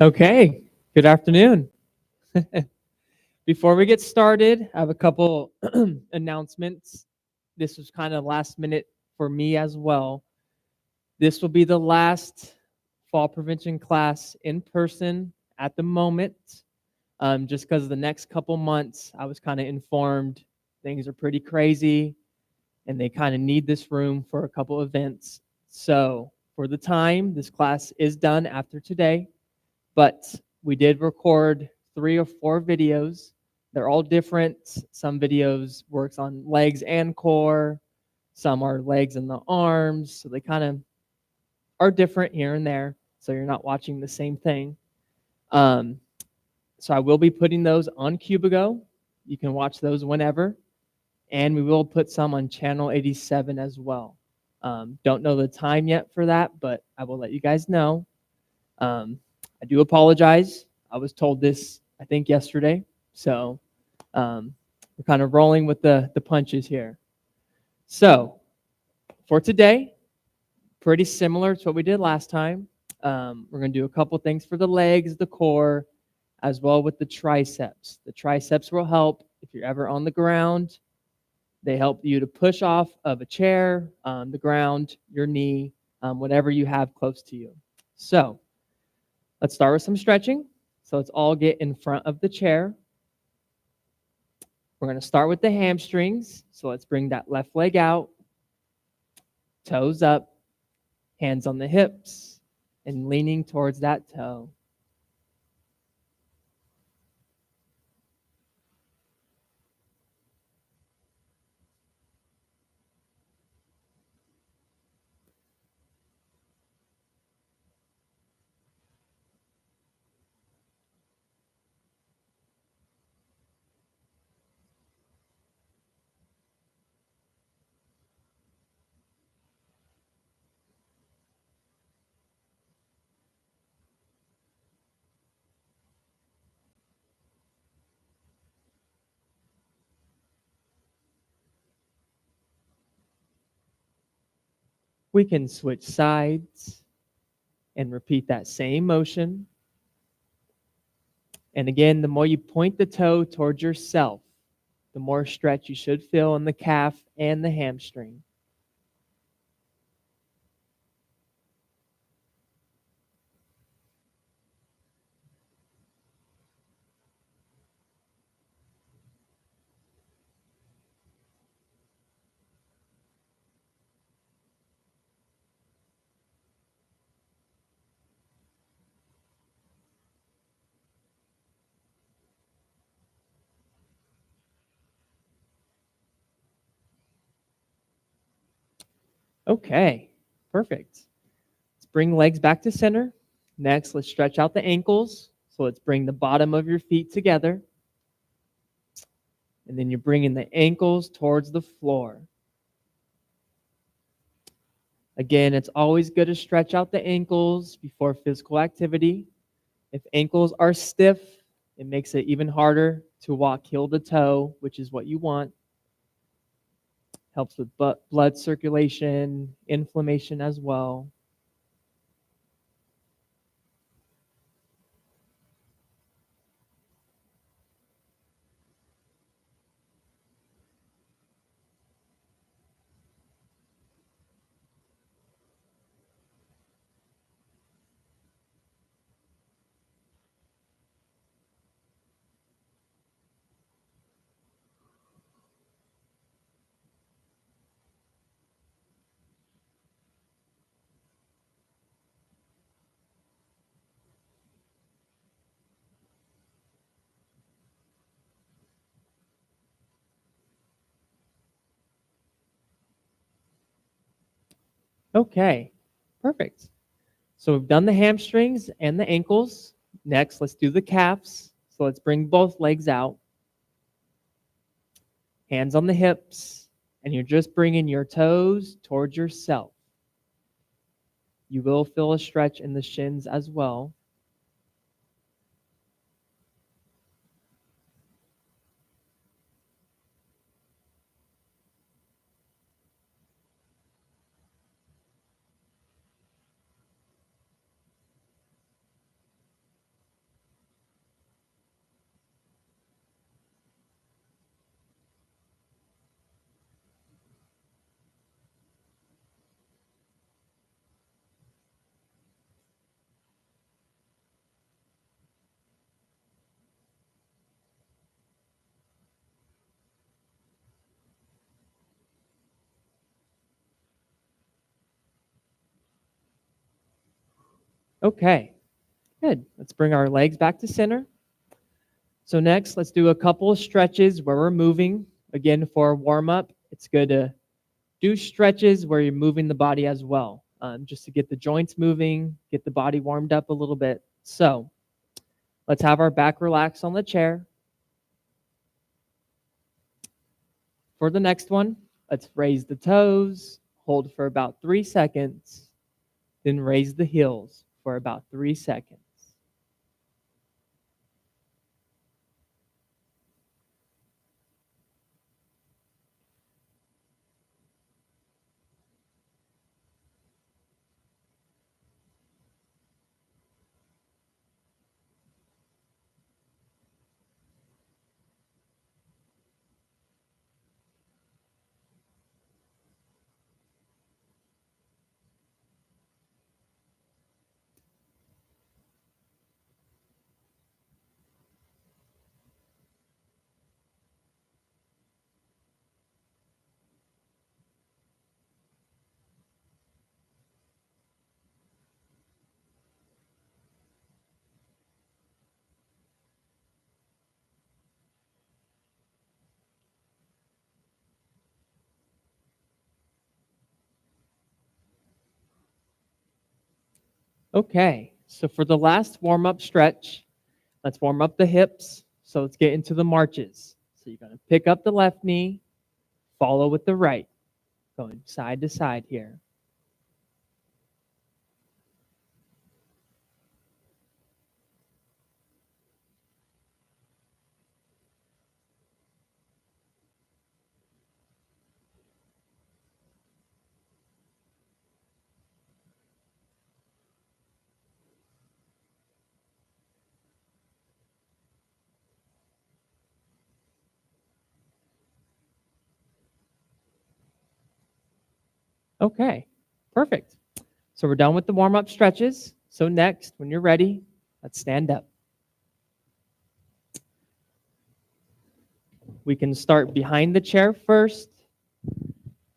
Okay, good afternoon. Before we get started, I have a couple announcements. This was kind of last minute for me as well. This will be the last fall prevention class in person at the moment. Just because the next couple months, I was kind of informed things are pretty crazy and they kind of need this room for a couple events. So, for the time, this class is done after today. But we did record 3 or 4 videos. They're all different. Some videos works on legs and core. Some are legs and the arms. So they kind of are different here and there. So you're not watching the same thing. Um, so I will be putting those on Cubigo. You can watch those whenever. And we will put some on channel 87 as well. Don't know the time yet for that, but I will let you guys know. I do apologize. I was told this, I think, yesterday. So we're kind of rolling with the punches here. So for today, pretty similar to what we did last time. We're going to do a couple things for the legs, the core, as well with the triceps. The triceps will help if you're ever on the ground. They help you to push off of a chair, the ground, your knee, whatever you have close to you. So let's start with some stretching. So let's all get in front of the chair. We're going to start with the hamstrings. So let's bring that left leg out, toes up, hands on the hips, and leaning towards that toe. We can switch sides and repeat that same motion. And again, the more you point the toe towards yourself, the more stretch you should feel in the calf and the hamstring. Okay, perfect. Let's bring legs back to center. Next, let's stretch out the ankles. So let's bring the bottom of your feet together. And then you're bringing the ankles towards the floor. Again, it's always good to stretch out the ankles before physical activity. If ankles are stiff, it makes it even harder to walk heel to toe, which is what you want. Helps with blood circulation, inflammation as well. Okay, perfect. So we've done the hamstrings and the ankles. Next, let's do the calves. So let's bring both legs out, hands on the hips, and you're just bringing your toes towards yourself. You will feel a stretch in the shins as well. Okay, good. Let's bring our legs back to center. So next, let's do a couple of stretches where we're moving. Again, for a warm up, it's good to do stretches where you're moving the body as well, just to get the joints moving, get the body warmed up a little bit. So let's have our back relaxed on the chair. For the next one, let's raise the toes, hold for about 3 seconds, then raise the heels for about 3 seconds. Okay, so for the last warm up stretch, let's warm up the hips. So let's get into the marches. So you're going to pick up the left knee, follow with the right, going side to side here. Okay, perfect. So we're done with the warm up stretches. So next, when you're ready, let's stand up. We can start behind the chair first,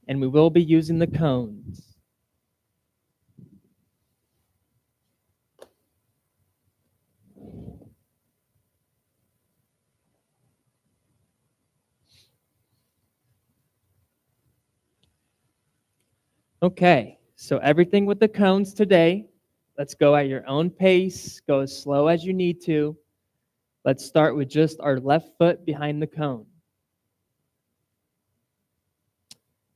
and we will be using the cones. Okay, so everything with the cones today. Let's go at your own pace, go as slow as you need to. Let's start with just our left foot behind the cone.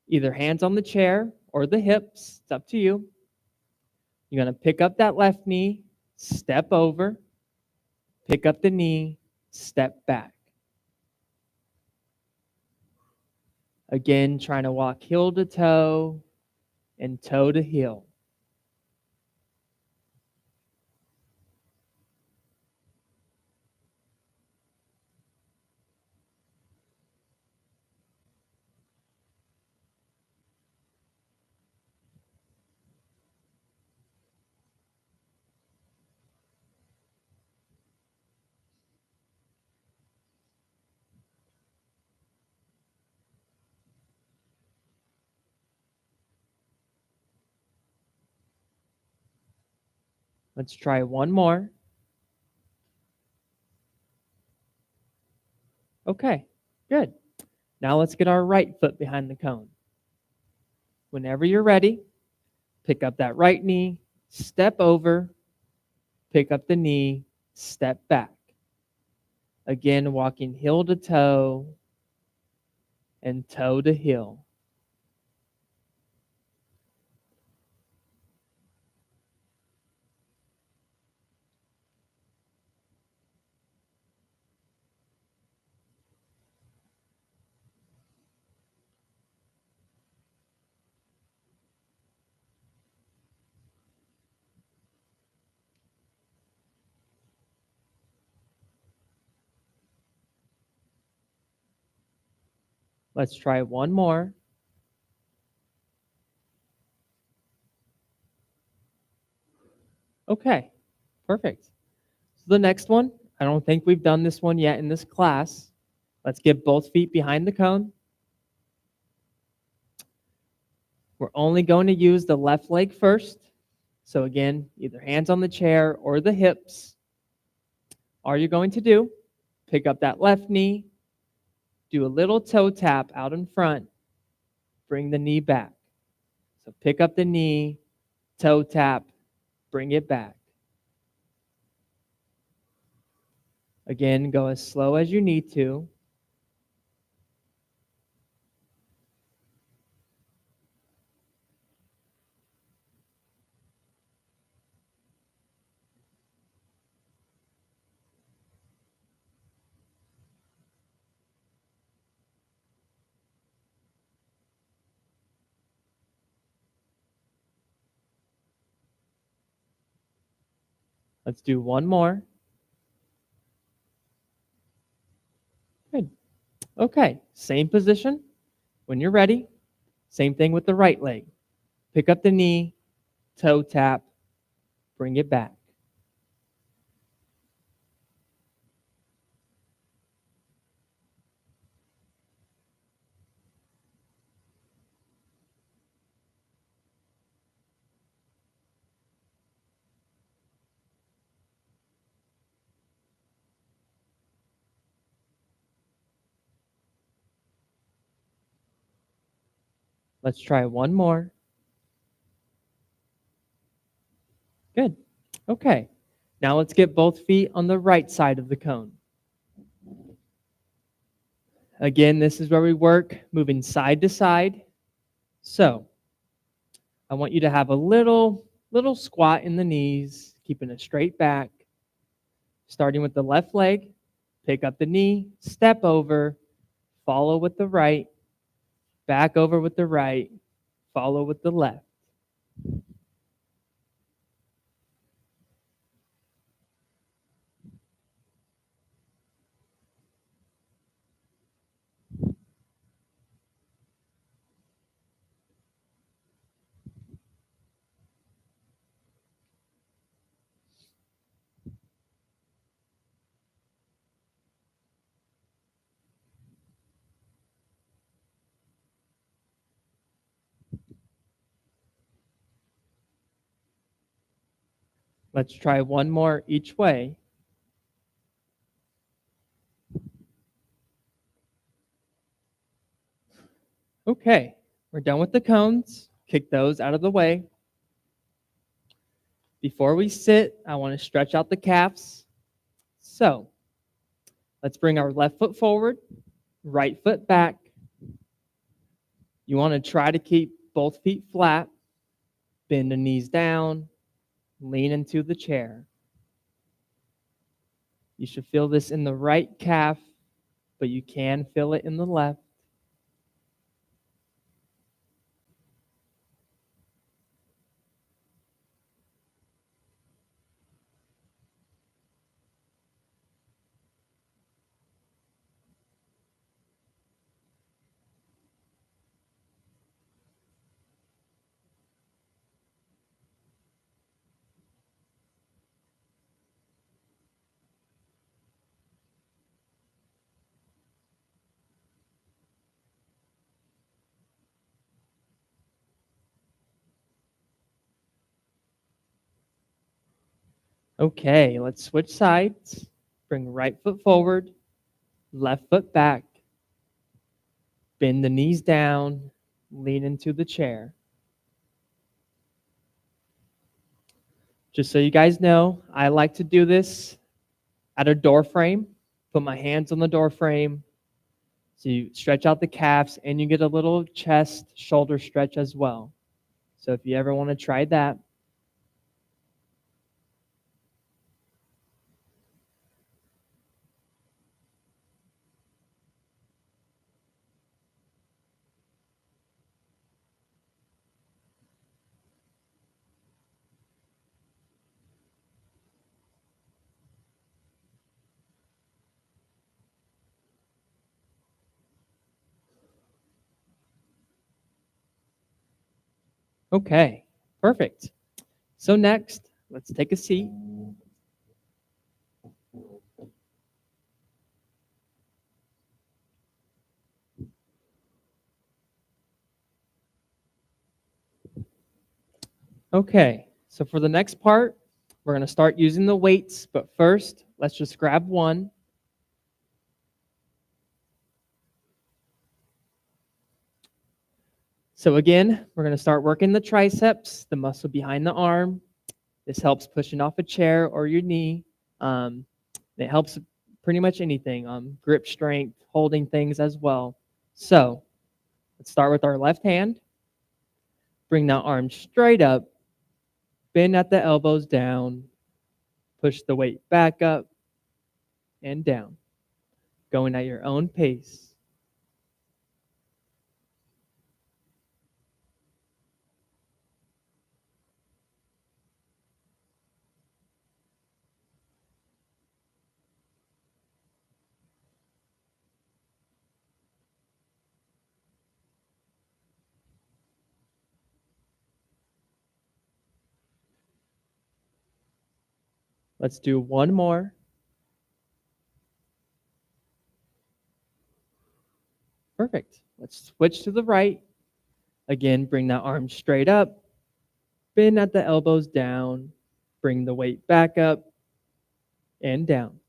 Either hands on the chair or the hips, it's up to you. You're going to pick up that left knee, step over, pick up the knee, step back. Again, trying to walk heel to toe and toe to heel. Let's try one more. Okay, good. Now let's get our right foot behind the cone. Whenever you're ready, Pick up that right knee, step over, pick up the knee, step back. Again, walking heel to toe and toe to heel. Let's try one more. Okay, perfect. So the next one, I don't think we've done this one yet in this class. Let's get both feet behind the cone. We're only going to use the left leg first. So again, either hands on the chair or the hips. All you're going to do, pick up that left knee, do a little toe tap out in front, bring the knee back. So pick up the knee, toe tap, bring it back. Again, go as slow as you need to. Let's do one more. Good. Okay, same position. When you're ready, same thing with the right leg. Pick up the knee, toe tap, bring it back. Let's try one more. Good. Okay. Now let's get both feet on the right side of the cone. Again, this is where we work moving side to side. So I want you to have a little squat in the knees, keeping a straight back. Starting with the left leg, pick up the knee, step over, follow with the right, back over with the right, follow with the left. Let's try one more each way. Okay, we're done with the cones. Kick those out of the way. Before we sit, I want to stretch out the calves. So let's bring our left foot forward, right foot back. You want to try to keep both feet flat, bend the knees down, lean into the chair. You should feel this in the right calf, but you can feel it in the left. Okay, let's switch sides. Bring right foot forward, left foot back. Bend the knees down, lean into the chair. Just so you guys know, I like to do this at a door frame. Put my hands on the door frame. So you stretch out the calves and you get a little chest, shoulder stretch as well. So if you ever want to try that. Okay, perfect. So next, let's take a seat. Okay, so for the next part, we're going to start using the weights, but first, let's just grab one. So again, we're going to start working the triceps, the muscle behind the arm. This helps pushing off a chair or your knee. It helps pretty much anything, grip strength, holding things as well. So let's start with our left hand. Bring that arm straight up, bend at the elbows down, push the weight back up and down, going at your own pace. Let's do one more. Perfect. Let's switch to the right. Again, bring that arm straight up, bend at the elbows down, bring the weight back up and down.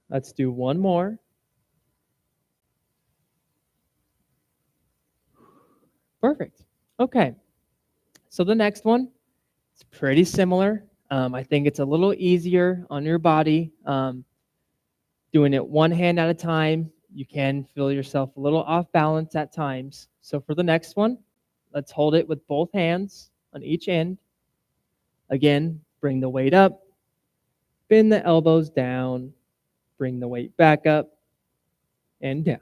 Let's do one more. Perfect. Okay. So the next one is pretty similar. I think it's a little easier on your body. Doing it one hand at a time, you can feel yourself a little off balance at times. So for the next one, let's hold it with both hands on each end. Again, bring the weight up, bend the elbows down, bring the weight back up and down.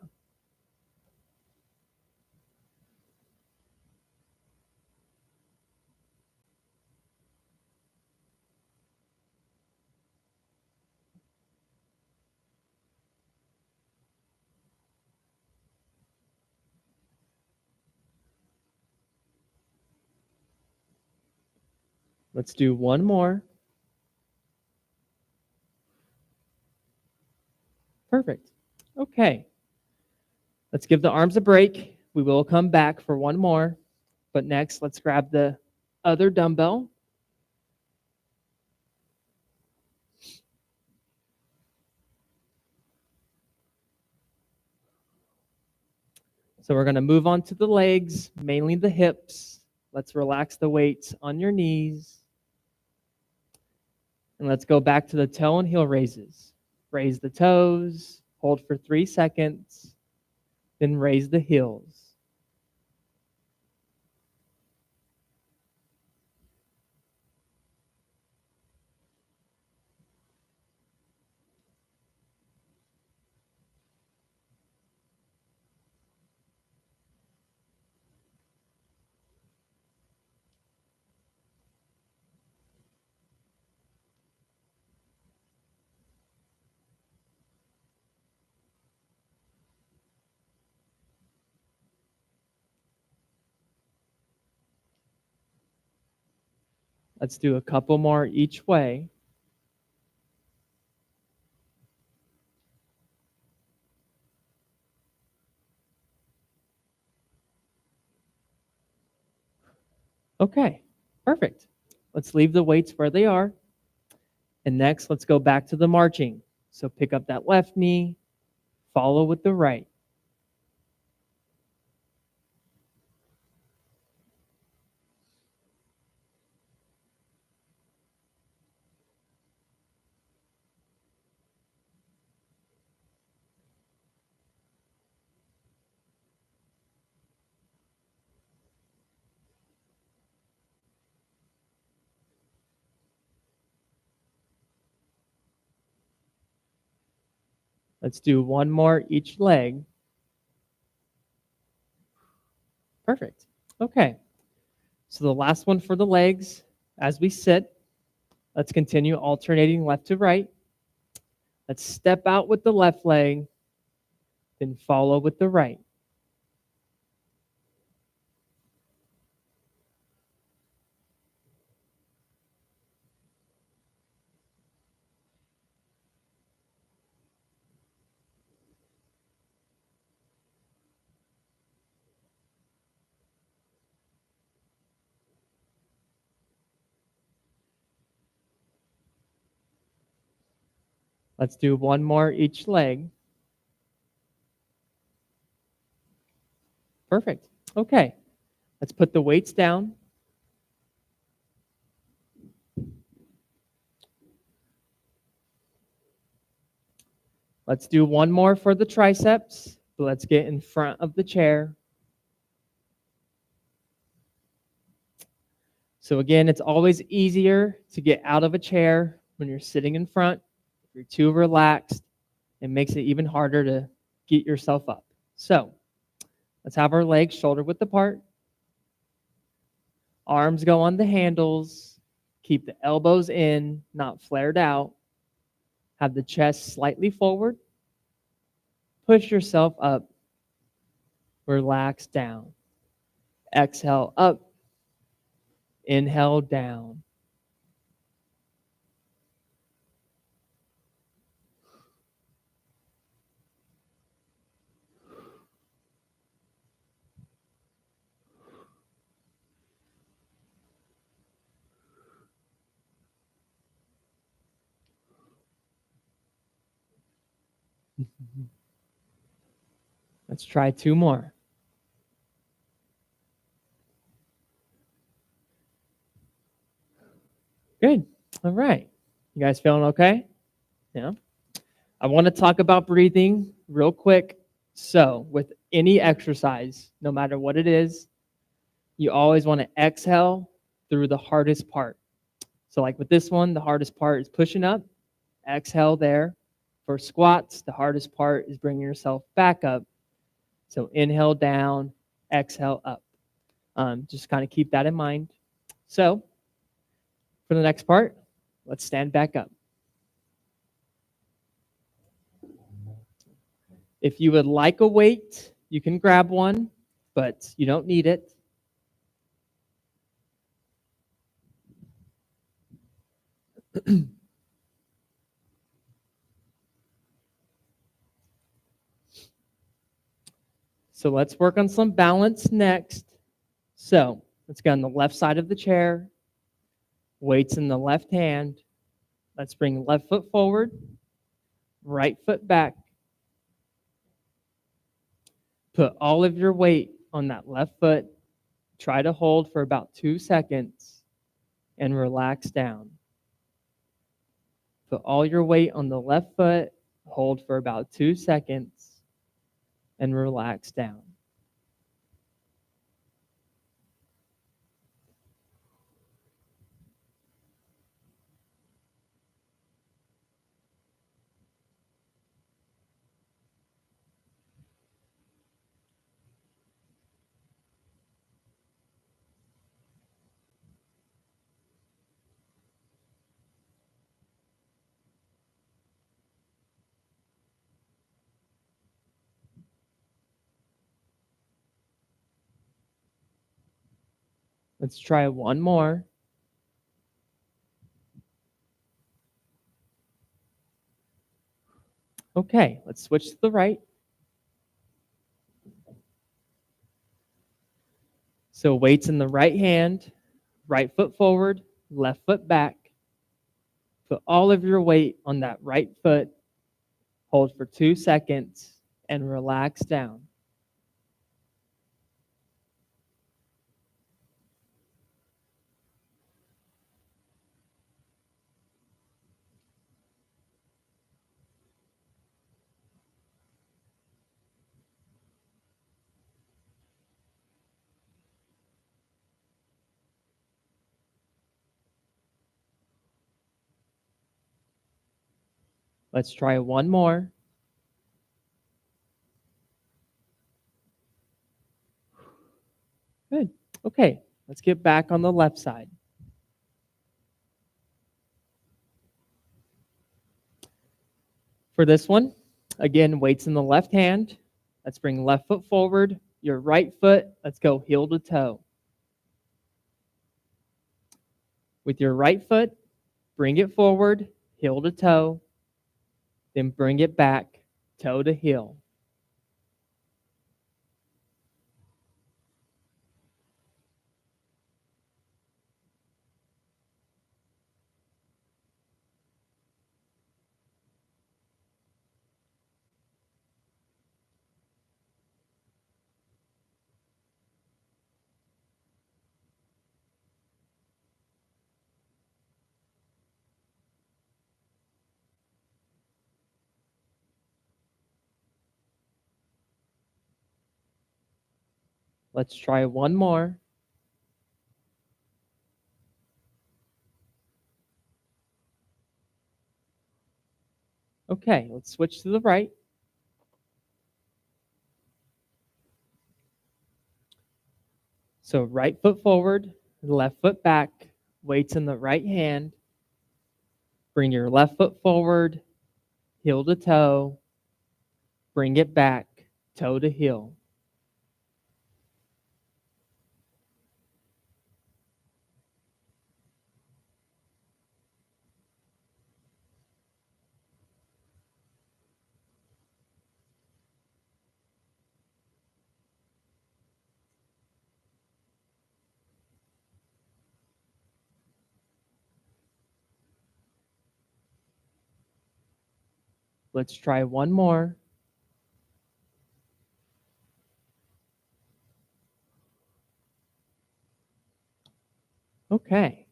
Let's do one more. Perfect. Okay. Let's give the arms a break. We will come back for one more. But next, let's grab the other dumbbell. So we're going to move on to the legs, mainly the hips. Let's relax the weights on your knees. And let's go back to the toe and heel raises. Raise the toes, hold for 3 seconds, then raise the heels. Let's do a couple more each way. Okay, perfect. Let's leave the weights where they are. And next, let's go back to the marching. So pick up that left knee, follow with the right. Let's do one more each leg. Perfect. Okay. So the last one for the legs, as we sit, let's continue alternating left to right. Let's step out with the left leg, then follow with the right. Let's do one more each leg. Perfect. Okay. Let's put the weights down. Let's do one more for the triceps. Let's get in front of the chair. So again, it's always easier to get out of a chair when you're sitting in front. If you're too relaxed, it makes it even harder to get yourself up. So let's have our legs shoulder width apart. Arms go on the handles. Keep the elbows in, not flared out. Have the chest slightly forward. Push yourself up. Relax down. Exhale up. Inhale down. Let's try two more. Good. All right. You guys feeling okay? Yeah. I want to talk about breathing real quick. So, with any exercise, no matter what it is, you always want to exhale through the hardest part. So, like with this one, the hardest part is pushing up, exhale there. For squats, the hardest part is bringing yourself back up. So, inhale down, exhale up. Just kind of keep that in mind. So, for the next part, let's stand back up. If you would like a weight, you can grab one, but you don't need it. So let's work on some balance next. So let's get on the left side of the chair, weights in the left hand. Let's bring left foot forward, right foot back. Put all of your weight on that left foot. Try to hold for about 2 seconds and relax down. Put all your weight on the left foot, hold for about 2 seconds, and relax down. Let's try one more. Okay, let's switch to the right. So weights in the right hand, Right foot forward, left foot back. Put all of your weight on that right foot. Hold for 2 seconds and relax down. Let's try one more. Good. Okay, let's get back on the left side. For this one, again, weights in the left hand. Let's bring left foot forward, your right foot, let's go heel to toe. With your right foot, bring it forward, heel to toe, then bring it back, toe to heel. Let's try one more. Okay, let's switch to the right. So right foot forward, left foot back, weights in the right hand. Bring your left foot forward, heel to toe, bring it back, toe to heel. Let's try one more. Okay,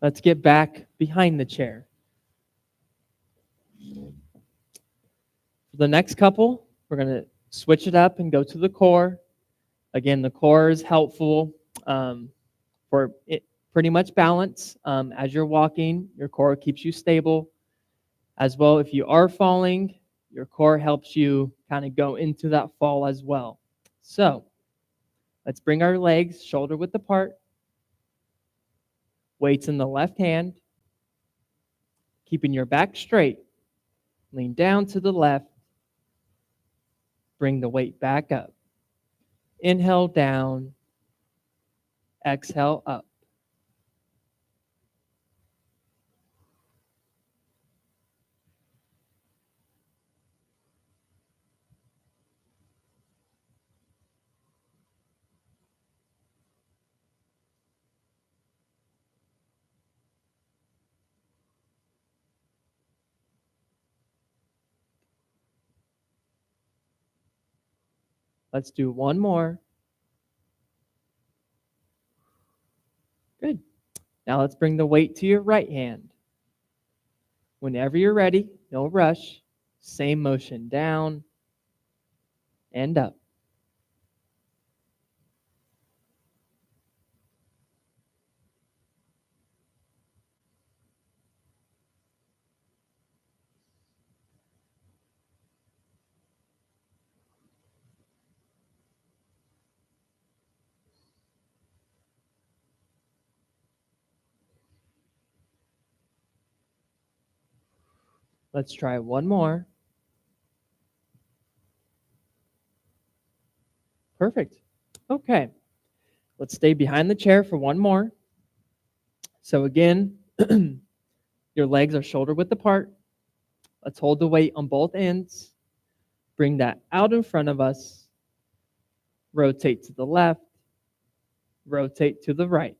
let's get back behind the chair. For the next couple, we're going to switch it up and go to the core. Again, the core is helpful for it, pretty much balance. As you're walking, your core keeps you stable. As well, if you are falling, your core helps you kind of go into that fall as well. So let's bring our legs shoulder width apart, weights in the left hand, keeping your back straight. Lean down to the left, bring the weight back up. Inhale down, exhale up. Let's do one more. Good. Now let's bring the weight to your right hand. Whenever you're ready, no rush. Same motion, down and up. Let's try one more. Perfect. Okay. Let's stay behind the chair for one more. So again, your legs are shoulder width apart. Let's hold the weight on both ends. Bring that out in front of us. Rotate to the left. Rotate to the right.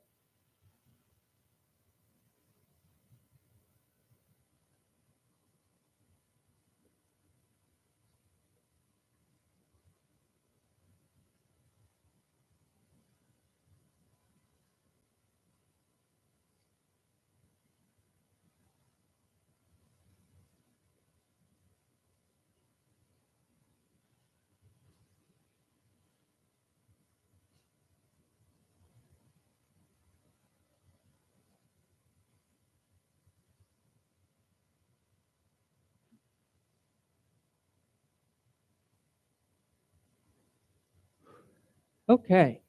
Okay,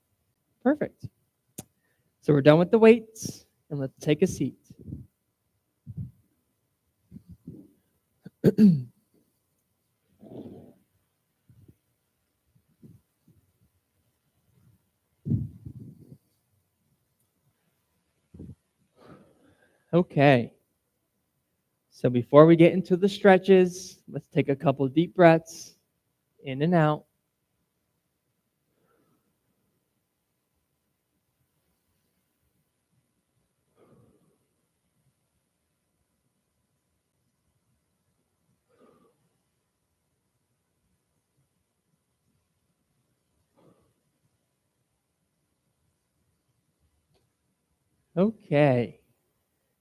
perfect. So we're done with the weights, and let's take a seat. Okay, so before we get into the stretches, let's take a couple deep breaths in and out. Okay,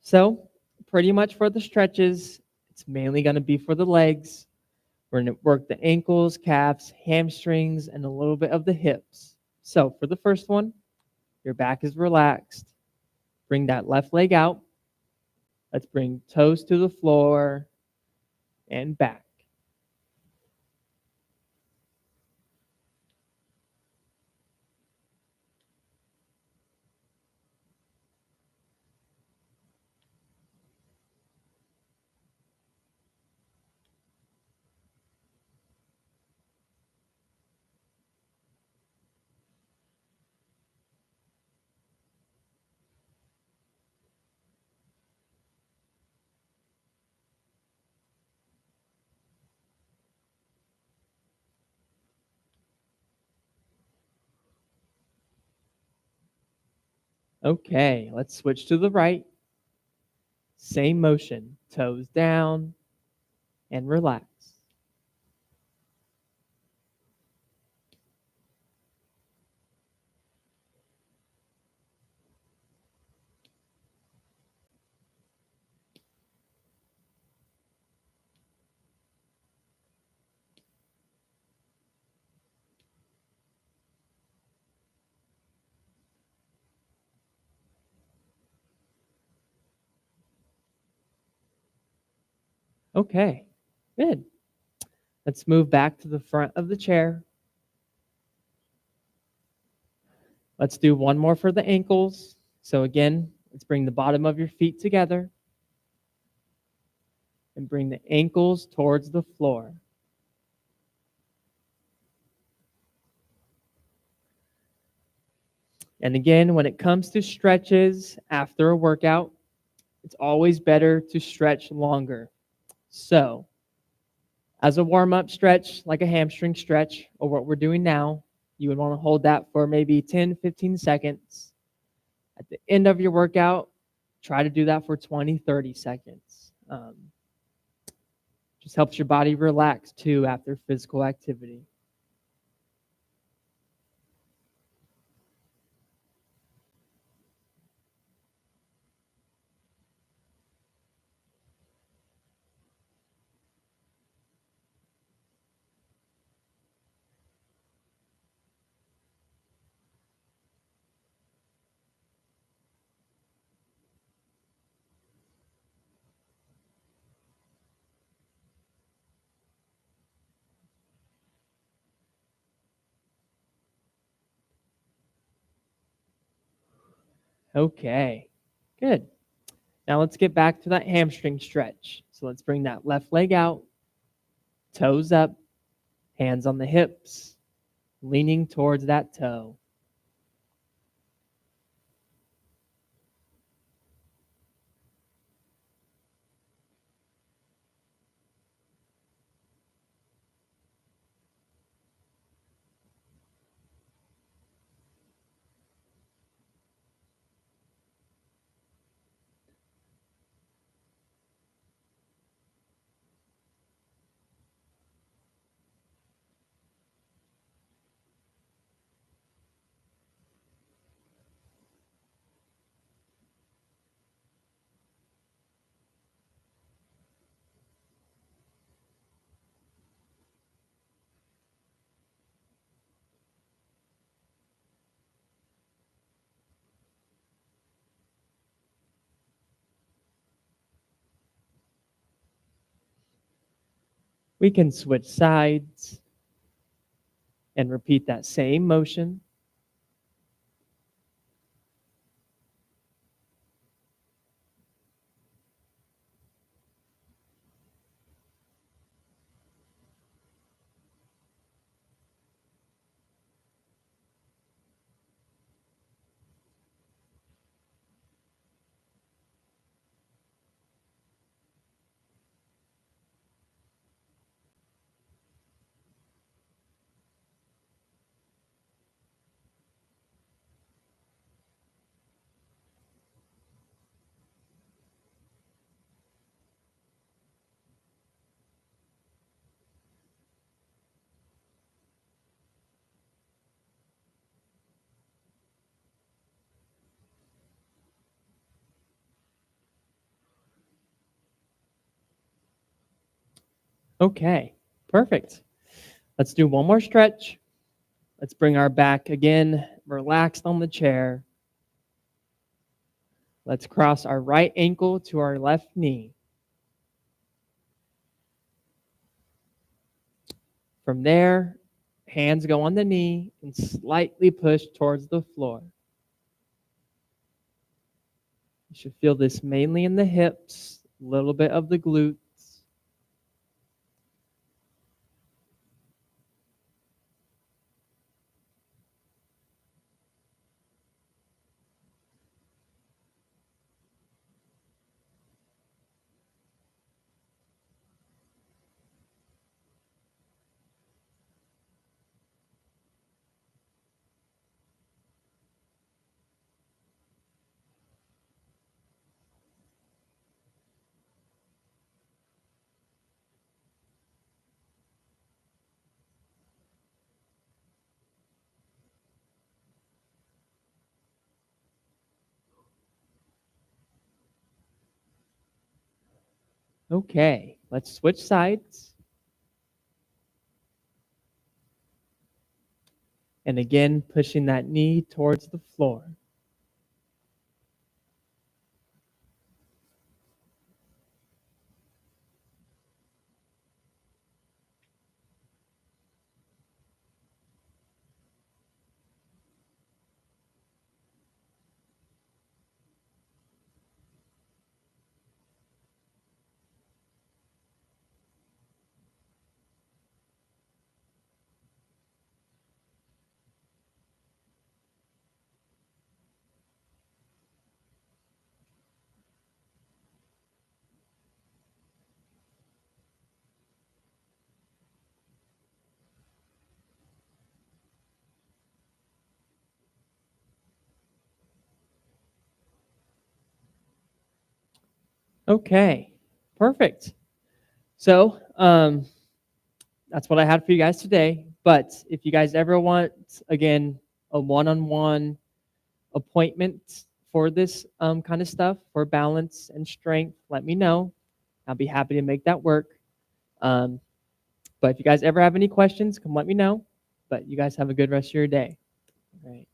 so pretty much for the stretches, it's mainly going to be for the legs. We're going to work the ankles, calves, hamstrings, and a little bit of the hips. So for the first one, your back is relaxed. Bring that left leg out. Let's bring toes to the floor and back. Okay, let's switch to the right. Same motion, toes down and relax. Okay, good. Let's move back to the front of the chair. Let's do one more for the ankles. So again, let's bring the bottom of your feet together and bring the ankles towards the floor. And again, when it comes to stretches after a workout, it's always better to stretch longer. So, as a warm up stretch, like a hamstring stretch, or what we're doing now, you would want to hold that for maybe 10, 15 seconds. At the end of your workout, try to do that for 20, 30 seconds. Just helps your body relax too after physical activity. Okay, good. Now let's get back to that hamstring stretch. So let's bring that left leg out, toes up, hands on the hips, leaning towards that toe. We can switch sides and repeat that same motion. Okay, perfect. Let's do one more stretch. Let's bring our back again relaxed on the chair. Let's cross our right ankle to our left knee. From there, hands go on the knee and slightly push towards the floor. You should feel this mainly in the hips, a little bit of the glutes. Okay, let's switch sides. And again, pushing that knee towards the floor. Okay, perfect. So, that's what I had for you guys today. But if you guys ever want, again, a one-on-one appointment for this kind of stuff, for balance and strength, let me know. I'll be happy to make that work. Um, but if you guys ever have any questions, come let me know. But you guys have a good rest of your day. All right.